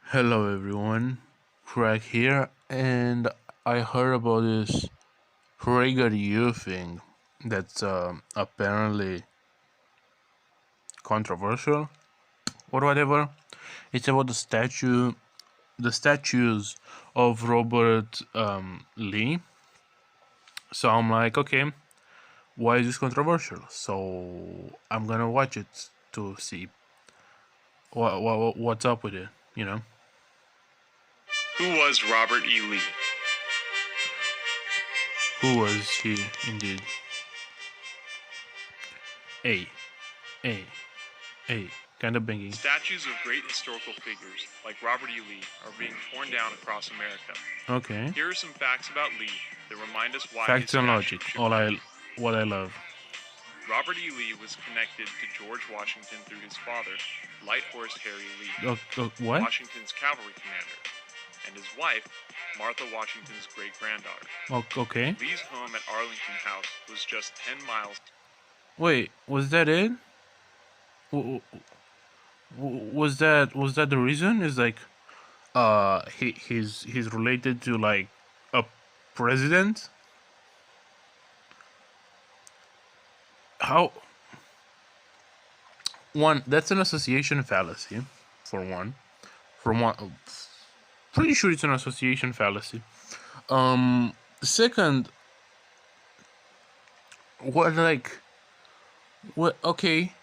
Hello everyone, Craig here, and I heard about this PragerU thing that's apparently controversial or whatever. It's about the statues of Robert Lee. So I'm like, okay, why is this controversial? So I'm gonna watch it to see what's up with it, you know. Who was Robert E. Lee? Who was he indeed? A, A, A. Kind of banging. Statues of great historical figures, like Robert E. Lee, are being torn down across America. Okay. Here are some facts about Lee that remind us why Facts his and statue logic. should What I love. Robert E. Lee was connected to George Washington through his father, Light Horse Harry Lee, What? Washington's cavalry commander, and his wife, Martha Washington's great-granddaughter. Okay. Lee's home at Arlington House was just 10 miles. Wait, was that it? Was that the reason? Is like, he's related to like a president? How? One, that's an association fallacy, for one. Pretty sure it's an association fallacy. Second, what? Okay.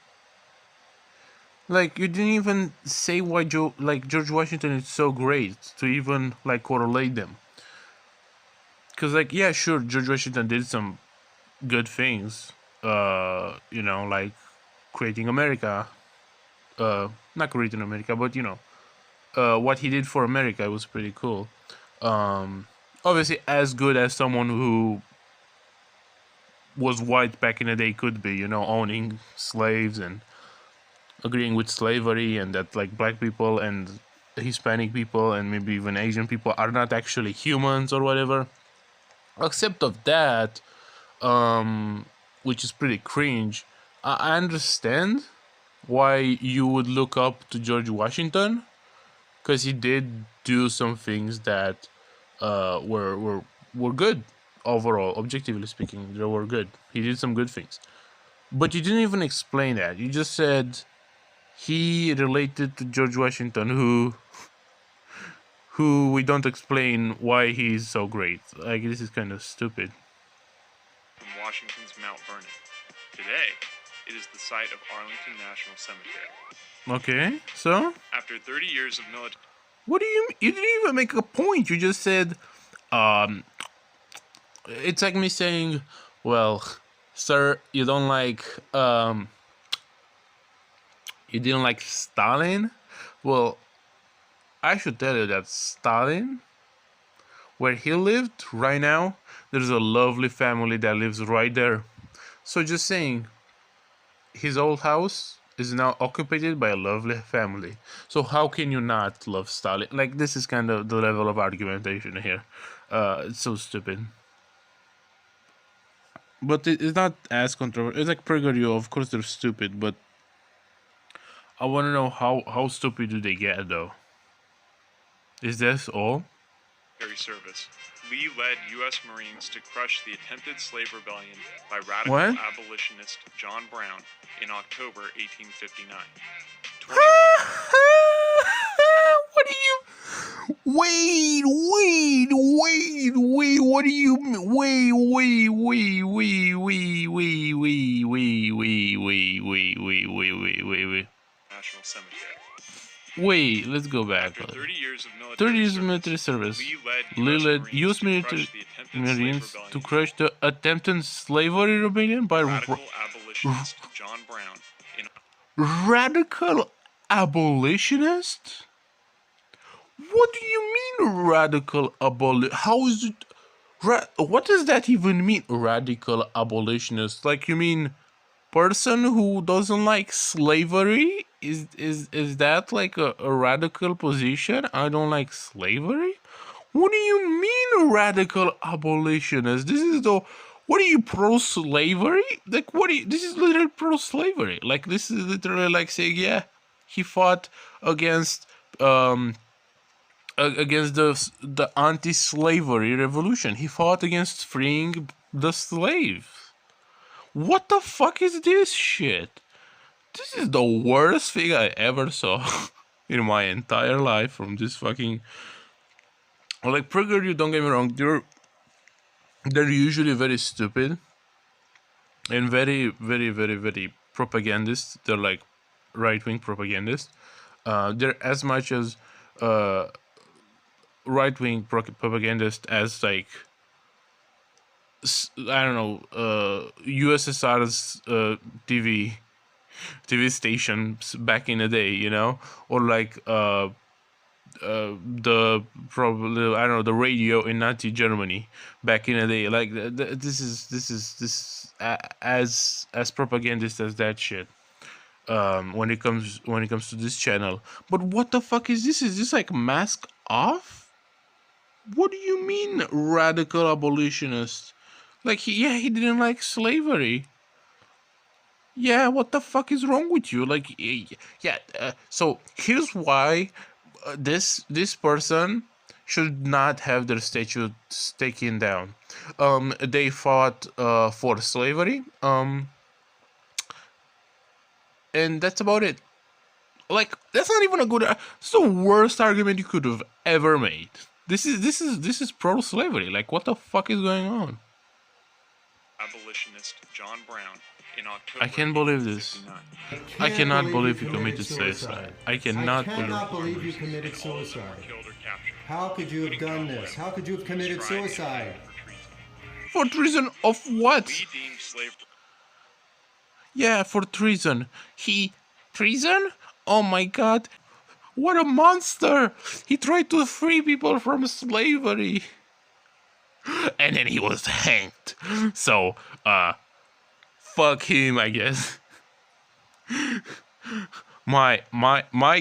Like, you didn't even say why George Washington is so great to even like correlate them. Cause like, yeah, sure, George Washington did some good things. Like creating America. Not creating America, but what he did for America was pretty cool. Obviously as good as someone who was white back in the day could be, owning slaves and agreeing with slavery, and that like black people and Hispanic people and maybe even Asian people are not actually humans or whatever. Except of that, which is pretty cringe. I understand why you would look up to George Washington, because he did do some things that were good overall. Objectively speaking, they were good. He did some good things, but you didn't even explain that. You just said he related to George Washington, who we don't explain why he's so great. Like, this is kind of stupid. From Washington's Mount Vernon. Today, it is the site of Arlington National Cemetery. Okay, so after 30 years of military. What do you? You didn't even make a point. You just said, it's like me saying, well, sir, you don't like, you didn't like Stalin? Well, I should tell you that Stalin, where he lived right now, there's a lovely family that lives right there. So just saying, his old house is now occupied by a lovely family. So how can you not love Stalin? Like, this is kind of the level of argumentation here. It's so stupid. But it's not as controversial. It's like PragerU, of course they're stupid, but I want to know how stupid do they get, though? Is this all? Service. Lee led U.S. Marines to crush the attempted slave rebellion by radical abolitionist John Brown in October 1859. What do you? Wait. What do you? Wait. National Cemetery. Wait, let's go back. After 30 years of military service, Lee led U.S. military Marines to crush the attempted slavery rebellion by radical abolitionist John Brown. Radical abolitionist? What do you mean radical abolitionist? How is it? What does that even mean, radical abolitionist? Like, you mean person who doesn't like slavery? Is that like a radical position? I don't like slavery? What do you mean radical abolitionist? This is the What are you, pro-slavery? Like, what are you, this is literally pro-slavery. Like, this is literally like saying, yeah, he fought against against the anti-slavery revolution. He fought against freeing the slaves. What the fuck is this shit? This is the worst thing I ever saw in my entire life from this fucking, like, PragerU. Don't get me wrong, they're usually very stupid and very propagandist. They're like right-wing propagandists. They're as much as right-wing propagandist as, like, I don't know, USSR's TV stations back in the day, you know, or like the probably, I don't know, the radio in Nazi Germany back in the day. Like, this is as propagandist as that shit. When it comes to this channel. But what the fuck is this? Is this like mask off? What do you mean radical abolitionist? Like, he didn't like slavery. Yeah, what the fuck is wrong with you? Like, yeah. So here's why this person should not have their statue taken down. They fought for slavery. And that's about it. Like, that's not even a good. It's the worst argument you could have ever made. This is pro-slavery. Like, what the fuck is going on? Abolitionist John Brown in October. I can't believe this. I cannot believe you committed suicide. I cannot believe you committed suicide. How could you have done this? How could you have committed suicide? For treason of what? Yeah, for treason. Treason? Oh my god. What a monster! He tried to free people from slavery. And then he was hanged. So, fuck him, I guess. My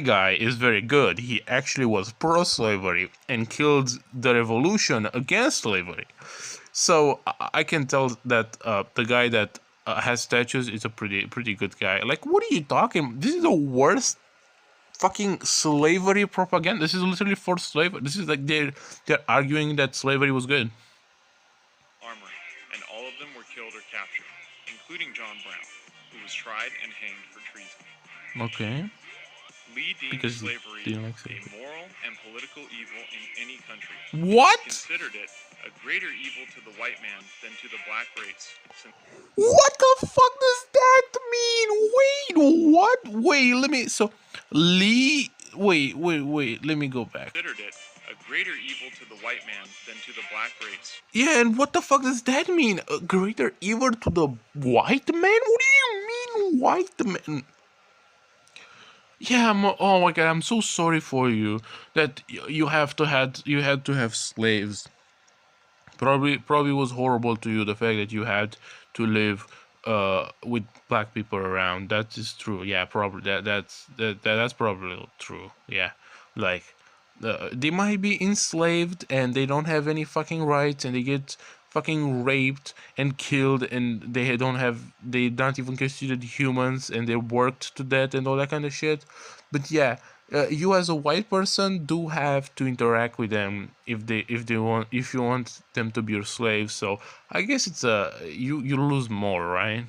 guy is very good. He actually was pro-slavery and killed the revolution against slavery. So I can tell that the guy that has statues is a pretty good guy. Like, what are you talking? This is the worst fucking slavery propaganda. This is literally for slavery. This is like they're arguing that slavery was good. Armory, and all of them were killed or captured, including John Brown, who was tried and hanged for treason. Okay. Lee deemed slavery a moral and political evil in any country. What? He considered it a greater evil to the white man than to the black race. What the fuck does that mean? Wait, what? Wait, let me. So, Lee. Wait. Let me go back. Considered it a greater evil to the white man than to the black race. Yeah, and what the fuck does that mean? A greater evil to the white man? What do you mean, white man? Yeah, oh my god, I'm so sorry for you that you had to have slaves. Probably was horrible to you, the fact that you had to live with black people around. That is true. Yeah, probably that's probably true. Yeah, like they might be enslaved and they don't have any fucking rights and they get fucking raped and killed and they're not even considered humans and they're worked to death and all that kind of shit. But yeah, you as a white person do have to interact with them if you want them to be your slaves. So I guess it's you lose more, right?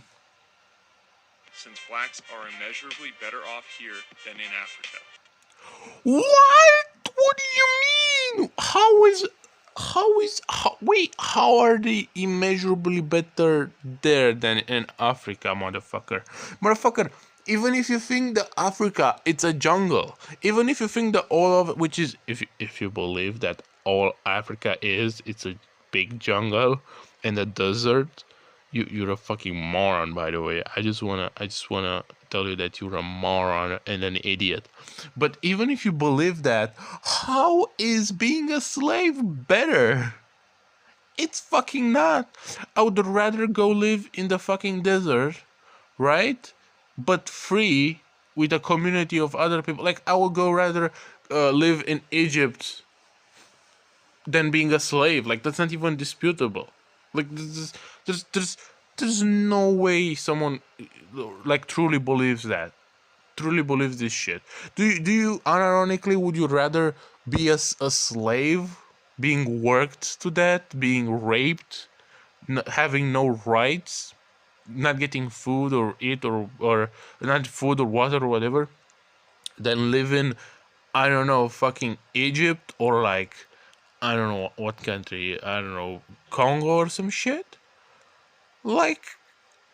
Since blacks are immeasurably better off here than in Africa. What? What do you mean? How are they immeasurably better there than in Africa, motherfucker? Even if you think that Africa it's a jungle, even if you think that all of it, which is if you believe that all Africa it's a big jungle and a desert, you're a fucking moron, by the way. I just wanna tell you that you're a moron and an idiot. But even if you believe that, how is being a slave better? It's fucking not. I would rather go live in the fucking desert, right? But free with a community of other people. Like, I would go rather live in Egypt than being a slave. Like, that's not even disputable. Like there's no way someone like truly believes that. Truly believes this shit. Do you unironically would you rather be a slave, being worked to death, being raped, having no rights, not getting food or eat or not food or water or whatever, than live in, I don't know, fucking Egypt or like I don't know what country, I don't know, Congo or some shit? Like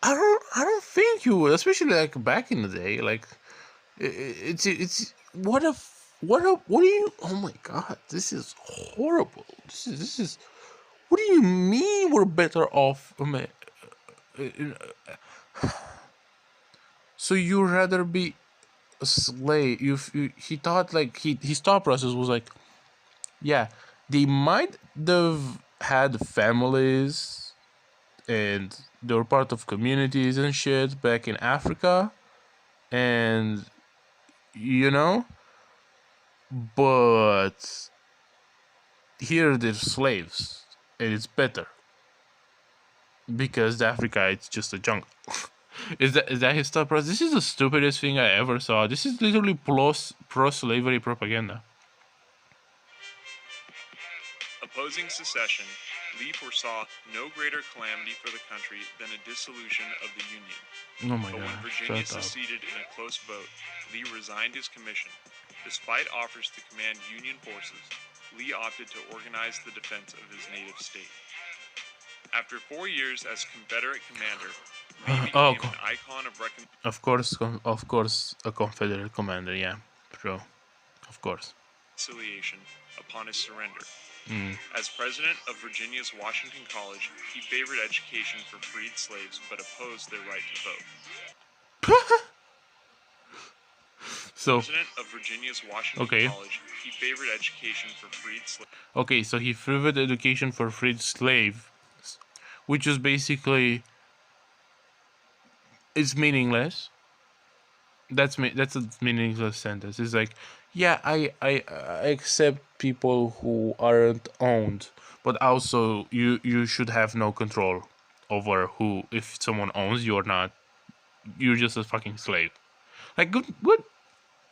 I don't think you would, especially like back in the day. Like it's what do you? Oh my god, this is horrible. This is. What do you mean we're better off? So you rather be a slave? He thought like his thought process was like, yeah, they might have had families and they were part of communities and shit back in Africa, and you know, but here they're slaves, and it's better because Africa it's just a jungle. Is that his thought process? This is the stupidest thing I ever saw. This is literally pro slavery propaganda. Opposing secession, Lee foresaw no greater calamity for the country than a dissolution of the Union. Oh my But when god! Virginia Shut up. seceded in a close vote, Lee resigned his commission. Despite offers to command Union forces, Lee opted to organize the defense of his native state. After 4 years as Confederate commander, Lee Oh, became an icon of of course, a Confederate commander. Yeah, true. Of course. reconciliation upon his surrender. Mm. As president of Virginia's Washington College, he favored education for freed slaves but opposed their right to vote. So President of Virginia's Washington okay, College, he favored education for freed slaves. okay. So he favored education for freed slaves, which is basically it's meaningless. That's a meaningless sentence. It's like, yeah, I accept people who aren't owned, but also you should have no control over who if someone owns you or not. You're just a fucking slave. Like good.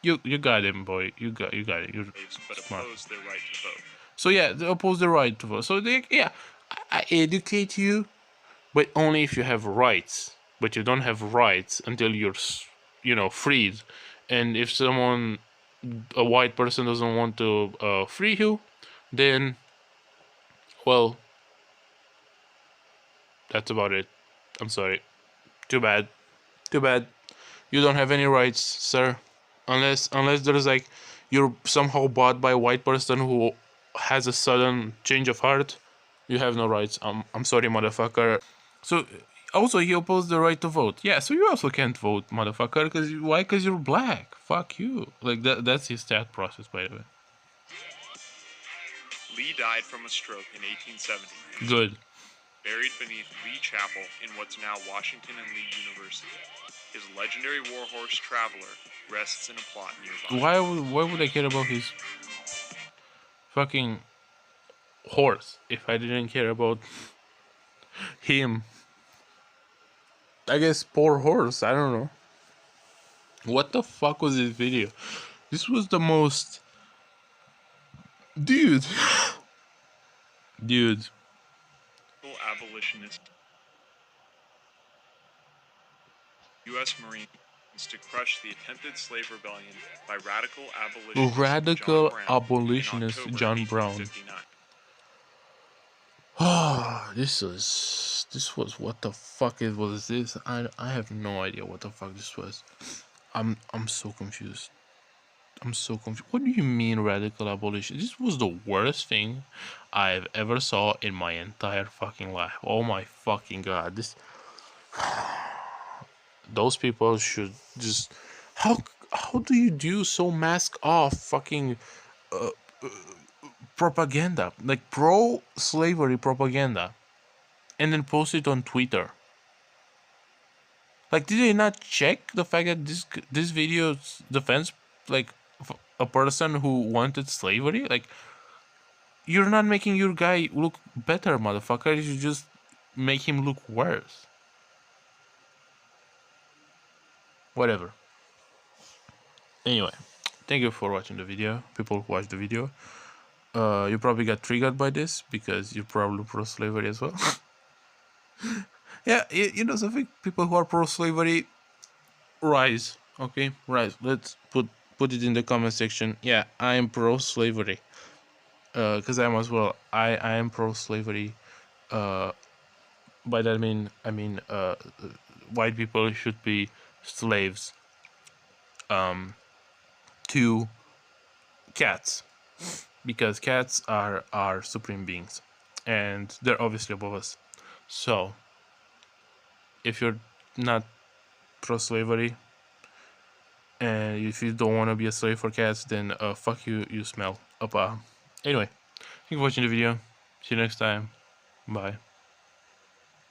You got him, boy. You got it. You're But smart. opposed their right to vote. So yeah, they oppose the right to vote. So they yeah, I educate you, but only if you have rights. But you don't have rights until you're freed. And if someone, a white person, doesn't want to free you, then well, that's about it. I'm sorry. Too bad. Too bad. You don't have any rights, sir. Unless there's like you're somehow bought by a white person who has a sudden change of heart, you have no rights. I'm sorry, motherfucker. So also he opposed the right to vote. Yeah, so you also can't vote, motherfucker. Cause why? Cause you're black. Fuck you. Like that's his thought process, by the way. Lee died from a stroke in 1870. Good. Buried beneath Lee Chapel in what's now Washington and Lee University. His legendary warhorse Traveler rests in a plot nearby. Why would I care about his fucking horse if I didn't care about him? I guess poor horse. I don't know. What the fuck was this video? This was the most. Dude. Dude. Abolitionist U.S. Marines to crush the attempted slave rebellion by radical abolitionist John Brown. This was what the fuck it was this? I have no idea what the fuck this was. I'm so confused. I'm so confused. What do you mean radical abolition? This was the worst thing I've ever saw in my entire fucking life. Oh my fucking god. Those people should just how do you do so mask off fucking uh, propaganda, like pro slavery propaganda, and then post it on Twitter? Like, did they not check the fact that this video defends like a person who wanted slavery? Like, you're not making your guy look better, motherfucker. You just make him look worse. Whatever. Anyway, thank you for watching the video. People who watch the video, you probably got triggered by this because you're probably pro-slavery as well. Yeah, you know something? People who are pro-slavery, rise. Okay, rise. Let's put it in the comment section. Yeah, I am pro-slavery. Because I'm as well. I am pro-slavery. By that I mean white people should be slaves to cats, because cats are supreme beings, and they're obviously above us. So if you're not pro-slavery and if you don't want to be a slave for cats, then fuck you, you smell. Anyway, thank you for watching the video. See you next time. Bye.